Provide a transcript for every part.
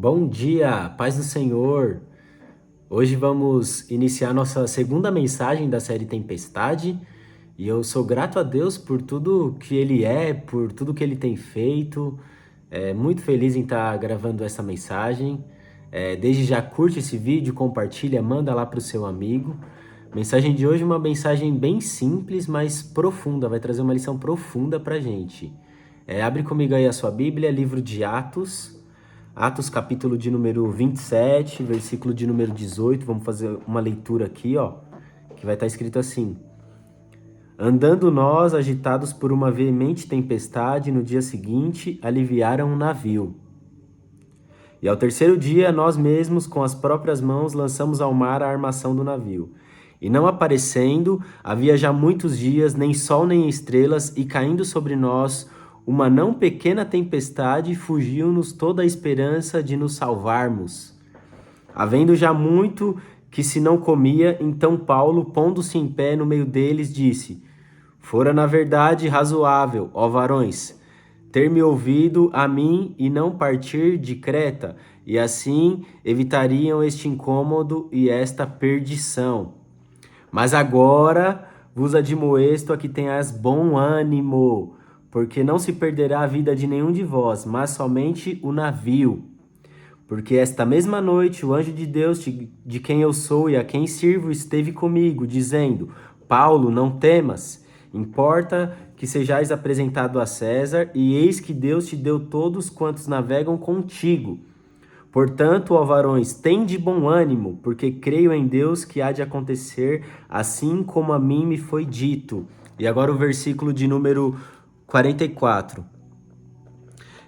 Bom dia, paz do Senhor. Hoje vamos iniciar nossa segunda mensagem da série Tempestade e eu sou grato a Deus por tudo que Ele é, por tudo que Ele tem feito. Muito feliz em estar gravando essa mensagem. Desde já curte esse vídeo, compartilha, manda lá para o seu amigo. Mensagem de hoje é uma mensagem bem simples, mas profunda, vai trazer uma lição profunda para a gente. Abre comigo aí a sua Bíblia, livro de Atos. Atos capítulo de número 27, versículo de número 18, vamos fazer uma leitura aqui, ó, que vai estar escrito assim: Andando nós, agitados por uma veemente tempestade, no dia seguinte, aliviaram um navio. E ao terceiro dia, nós mesmos, com as próprias mãos, lançamos ao mar a armação do navio. E não aparecendo, havia já muitos dias, nem sol nem estrelas, e caindo sobre nós uma não pequena tempestade, fugiu-nos toda a esperança de nos salvarmos. Havendo já muito que se não comia, então Paulo, pondo-se em pé no meio deles, disse: Fora na verdade razoável, ó varões, ter-me ouvido a mim e não partir de Creta, e assim evitariam este incômodo e esta perdição. Mas agora vos admoesto a que tenhas bom ânimo, porque não se perderá a vida de nenhum de vós, mas somente o navio. Porque esta mesma noite o anjo de Deus, de quem eu sou e a quem sirvo, esteve comigo, dizendo: Paulo, não temas, importa que sejais apresentado a César, e eis que Deus te deu todos quantos navegam contigo. Portanto, ó varões, tende bom ânimo, porque creio em Deus que há de acontecer assim como a mim me foi dito. E agora o versículo de número 44.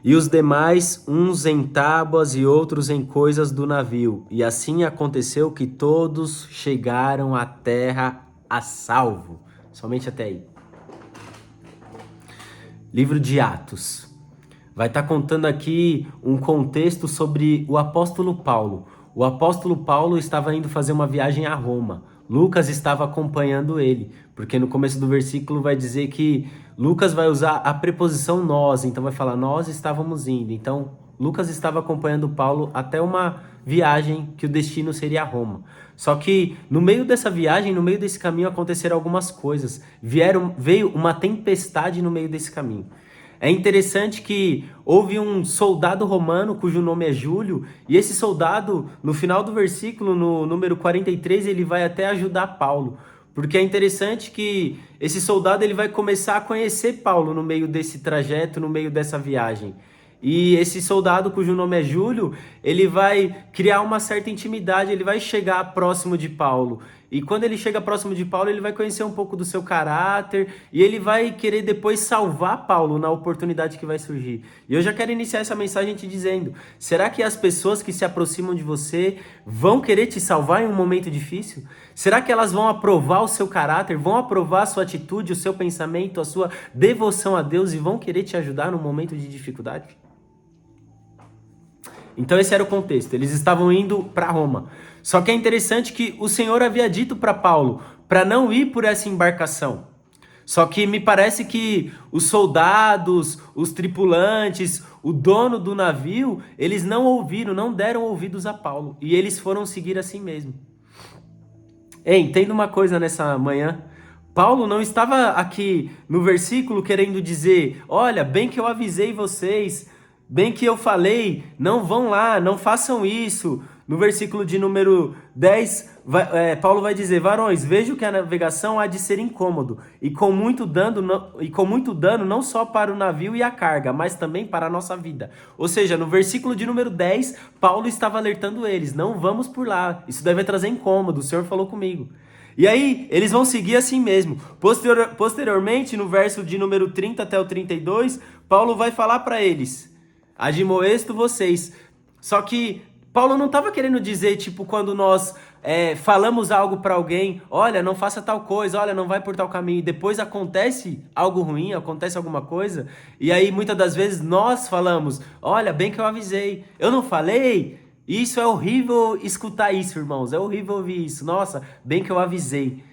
E os demais, uns em tábuas e outros em coisas do navio. E assim aconteceu que todos chegaram à terra a salvo. Somente até aí. Livro de Atos. Vai estar contando aqui um contexto sobre o apóstolo Paulo. O apóstolo Paulo estava indo fazer uma viagem a Roma. Lucas estava acompanhando ele, porque no começo do versículo vai dizer que Lucas vai usar a preposição nós, então vai falar nós estávamos indo. Então Lucas estava acompanhando Paulo até uma viagem que o destino seria Roma. Só que no meio dessa viagem, no meio desse caminho aconteceram algumas coisas. Veio uma tempestade no meio desse caminho. É interessante que houve um soldado romano cujo nome é Júlio, e esse soldado, no final do versículo, no número 43, ele vai até ajudar Paulo. Porque é interessante que esse soldado ele vai começar a conhecer Paulo no meio desse trajeto, no meio dessa viagem. E esse soldado, cujo nome é Júlio, ele vai criar uma certa intimidade, ele vai chegar próximo de Paulo. E quando ele chega próximo de Paulo, ele vai conhecer um pouco do seu caráter e ele vai querer depois salvar Paulo na oportunidade que vai surgir. E eu já quero iniciar essa mensagem te dizendo: será que as pessoas que se aproximam de você vão querer te salvar em um momento difícil? Será que elas vão aprovar o seu caráter, vão aprovar a sua atitude, o seu pensamento, a sua devoção a Deus e vão querer te ajudar no momento de dificuldade? Então esse era o contexto, eles estavam indo para Roma. Só que é interessante que o Senhor havia dito para Paulo para não ir por essa embarcação. Só que me parece que os soldados, os tripulantes, o dono do navio, eles não ouviram, não deram ouvidos a Paulo. E eles foram seguir assim mesmo. Ei, entenda uma coisa nessa manhã. Paulo não estava aqui no versículo querendo dizer: olha, bem que eu avisei vocês, bem que eu falei, não vão lá, não façam isso. No versículo de número 10, Paulo vai dizer: varões, vejo que a navegação há de ser incômodo, e com muito dano não só para o navio e a carga, mas também para a nossa vida. Ou seja, no versículo de número 10, Paulo estava alertando eles: não vamos por lá, isso deve trazer incômodo, o Senhor falou comigo. E aí, eles vão seguir assim mesmo. Posteriormente, no verso de número 30 até o 32, Paulo vai falar para eles: admoesto vocês. Só que Paulo não estava querendo dizer, tipo, quando nós falamos algo para alguém: olha, não faça tal coisa, olha, não vai por tal caminho, e depois acontece algo ruim, acontece alguma coisa, e aí muitas das vezes nós falamos: olha, bem que eu avisei, eu não falei? Isso é horrível escutar isso, irmãos, é horrível ouvir isso. Nossa, bem que eu avisei.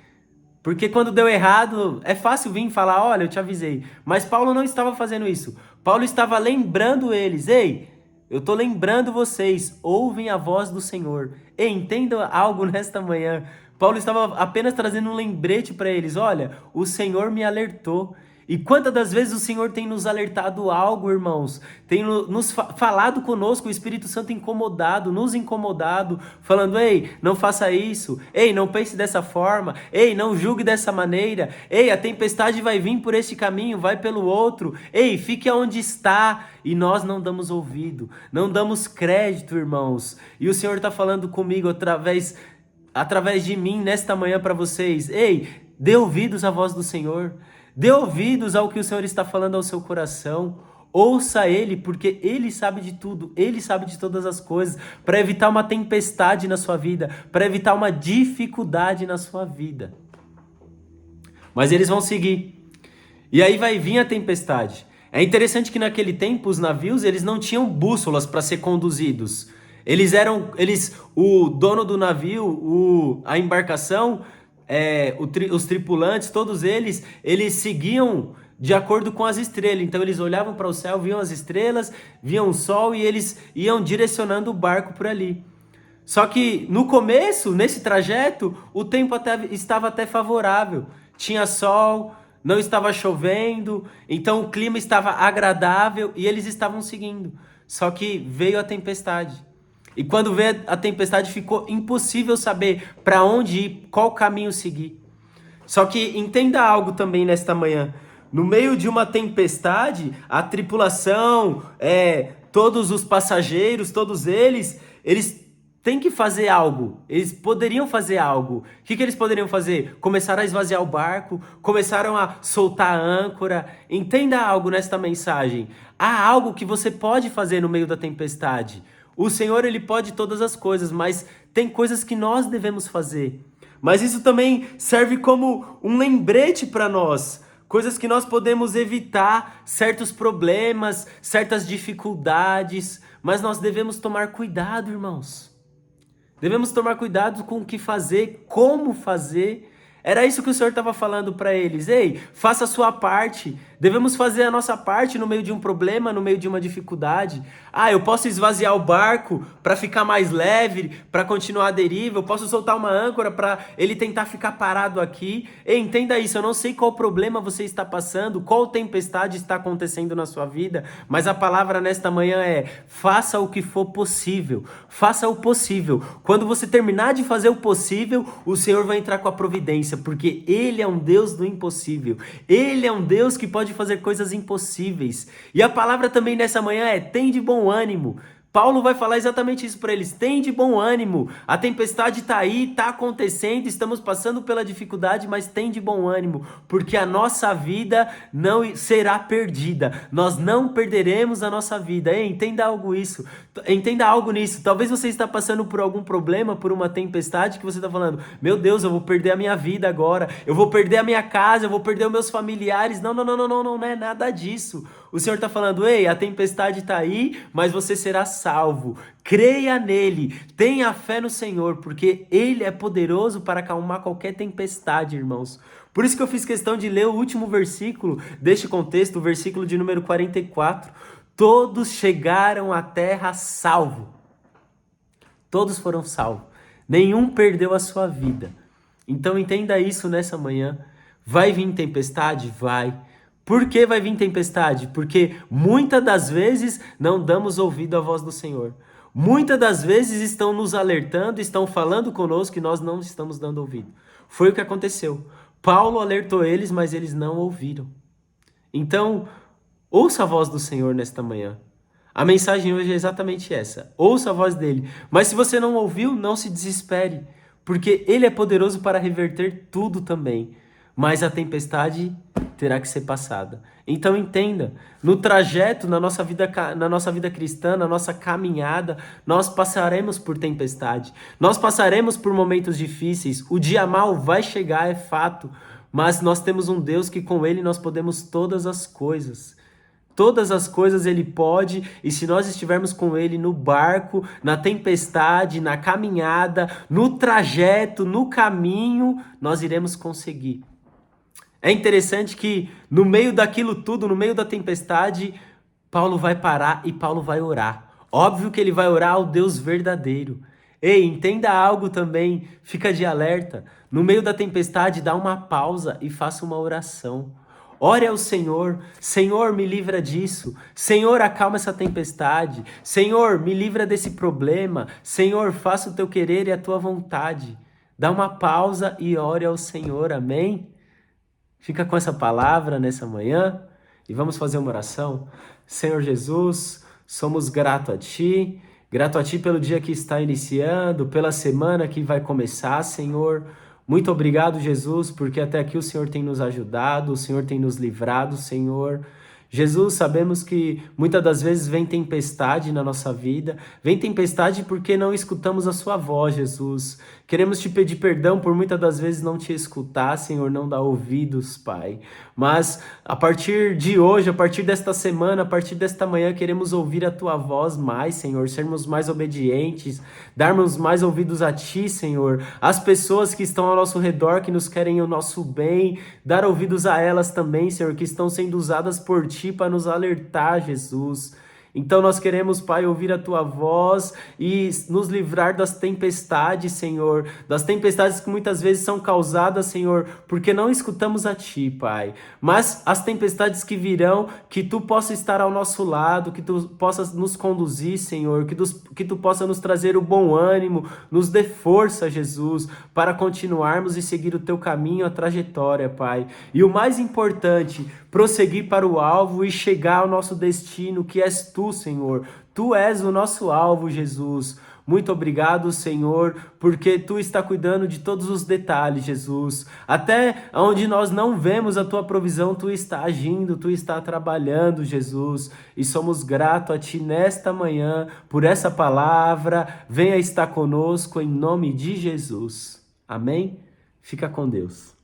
Porque quando deu errado, é fácil vir falar: olha, eu te avisei. Mas Paulo não estava fazendo isso. Paulo estava lembrando eles: ei, Eu estou lembrando vocês, ouvem a voz do Senhor. E entenda algo nesta manhã. Paulo estava apenas trazendo um lembrete para eles. Olha, o Senhor me alertou. E quantas das vezes o Senhor tem nos alertado algo, irmãos? Tem nos falado conosco, o Espírito Santo incomodado, nos incomodado, falando, ei, não faça isso, ei, não pense dessa forma, ei, não julgue dessa maneira, ei, a tempestade vai vir por este caminho, vai pelo outro, ei, fique onde está. E nós não damos ouvido, não damos crédito, irmãos. E o Senhor está falando comigo através de mim nesta manhã para vocês. Ei, dê ouvidos à voz do Senhor. Dê ouvidos ao que o Senhor está falando ao seu coração. Ouça Ele, porque Ele sabe de tudo. Ele sabe de todas as coisas. Para evitar uma tempestade na sua vida. Para evitar uma dificuldade na sua vida. Mas eles vão seguir. E aí vai vir a tempestade. É interessante que naquele tempo os navios eles não tinham bússolas para ser conduzidos. O dono do navio, a embarcação, os tripulantes, todos eles seguiam de acordo com as estrelas. Então eles olhavam para o céu, viam as estrelas, viam o sol e eles iam direcionando o barco por ali. Só que no começo, nesse trajeto, o tempo estava até favorável. Tinha sol, não estava chovendo, então o clima estava agradável e eles estavam seguindo. Só que veio a tempestade. E quando veio a tempestade, ficou impossível saber para onde ir, qual caminho seguir. Só que entenda algo também nesta manhã. No meio de uma tempestade, a tripulação, todos os passageiros, todos eles têm que fazer algo. Eles poderiam fazer algo. O que eles poderiam fazer? Começaram a esvaziar o barco, começaram a soltar a âncora. Entenda algo nesta mensagem. Há algo que você pode fazer no meio da tempestade. O Senhor, Ele pode todas as coisas, mas tem coisas que nós devemos fazer. Mas isso também serve como um lembrete para nós. Coisas que nós podemos evitar, certos problemas, certas dificuldades. Mas nós devemos tomar cuidado, irmãos. Devemos tomar cuidado com o que fazer, como fazer. Era isso que o Senhor estava falando para eles. Ei, faça a sua parte. Devemos fazer a nossa parte no meio de um problema, no meio de uma dificuldade. Eu posso esvaziar o barco para ficar mais leve, para continuar a deriva. Eu posso soltar uma âncora para ele tentar ficar parado aqui. Ei, entenda isso. Eu não sei qual problema você está passando, qual tempestade está acontecendo na sua vida, mas a palavra nesta manhã é: faça o que for possível. Faça o possível. Quando você terminar de fazer o possível, o Senhor vai entrar com a providência, porque Ele é um Deus do impossível. Ele é um Deus que pode fazer coisas impossíveis. E a palavra também nessa manhã é: tem de bom ânimo. Paulo vai falar exatamente isso para eles. Tem de bom ânimo. A tempestade está aí, está acontecendo, estamos passando pela dificuldade, mas tem de bom ânimo, porque a nossa vida não será perdida. Nós não perderemos a nossa vida. Entenda algo nisso. Talvez você está passando por algum problema, por uma tempestade, que você está falando: meu Deus, eu vou perder a minha vida agora. Eu vou perder a minha casa, eu vou perder os meus familiares. Não é nada disso. O Senhor está falando: ei, a tempestade está aí, mas você será salvo. Creia nele, tenha fé no Senhor, porque Ele é poderoso para acalmar qualquer tempestade, irmãos. Por isso que eu fiz questão de ler o último versículo deste contexto, o versículo de número 44. Todos chegaram à terra salvo. Todos foram salvos. Nenhum perdeu a sua vida. Então entenda isso nessa manhã. Vai vir tempestade? Vai. Por que vai vir tempestade? Porque muitas das vezes não damos ouvido à voz do Senhor. Muitas das vezes estão nos alertando, estão falando conosco e nós não estamos dando ouvido. Foi o que aconteceu. Paulo alertou eles, mas eles não ouviram. Então, ouça a voz do Senhor nesta manhã. A mensagem hoje é exatamente essa. Ouça a voz dele. Mas se você não ouviu, não se desespere, porque ele é poderoso para reverter tudo também. Mas a tempestade terá que ser passada. Então entenda, no trajeto, na nossa vida cristã, na nossa caminhada, nós passaremos por tempestade, nós passaremos por momentos difíceis, o dia mau vai chegar, é fato, mas nós temos um Deus que com Ele nós podemos todas as coisas. Todas as coisas Ele pode, e se nós estivermos com Ele no barco, na tempestade, na caminhada, no trajeto, no caminho, nós iremos conseguir. É interessante que no meio daquilo tudo, no meio da tempestade, Paulo vai parar e Paulo vai orar. Óbvio que ele vai orar ao Deus verdadeiro. Ei, entenda algo também, fica de alerta. No meio da tempestade, dá uma pausa e faça uma oração. Ore ao Senhor, Senhor, me livra disso. Senhor, acalma essa tempestade. Senhor, me livra desse problema. Senhor, faça o teu querer e a tua vontade. Dá uma pausa e ore ao Senhor, amém? Fica com essa palavra nessa manhã e vamos fazer uma oração. Senhor Jesus, somos grato a Ti pelo dia que está iniciando, pela semana que vai começar, Senhor. Muito obrigado, Jesus, porque até aqui o Senhor tem nos ajudado, o Senhor tem nos livrado, Senhor. Jesus, sabemos que muitas das vezes vem tempestade na nossa vida, vem tempestade porque não escutamos a Sua voz, Jesus. Queremos Te pedir perdão por muitas das vezes não Te escutar, Senhor, não dar ouvidos, Pai. Mas a partir de hoje, a partir desta semana, a partir desta manhã, queremos ouvir a Tua voz mais, Senhor, sermos mais obedientes, darmos mais ouvidos a Ti, Senhor. As pessoas que estão ao nosso redor, que nos querem o nosso bem, dar ouvidos a elas também, Senhor, que estão sendo usadas por Ti para nos alertar, Jesus. Então nós queremos, Pai, ouvir a Tua voz e nos livrar das tempestades, Senhor, das tempestades que muitas vezes são causadas, Senhor, porque não escutamos a Ti, Pai. Mas as tempestades que virão, que Tu possa estar ao nosso lado, que Tu possas nos conduzir, Senhor, que Tu possa nos trazer o bom ânimo, nos dê força, Jesus, para continuarmos e seguir o Teu caminho, a trajetória, Pai. E o mais importante, prosseguir para o alvo e chegar ao nosso destino, que és Tu, Senhor. Tu és o nosso alvo, Jesus. Muito obrigado, Senhor, porque Tu está cuidando de todos os detalhes, Jesus. Até onde nós não vemos a Tua provisão, Tu está agindo, Tu está trabalhando, Jesus. E somos gratos a Ti nesta manhã por essa palavra. Venha estar conosco em nome de Jesus. Amém? Fica com Deus.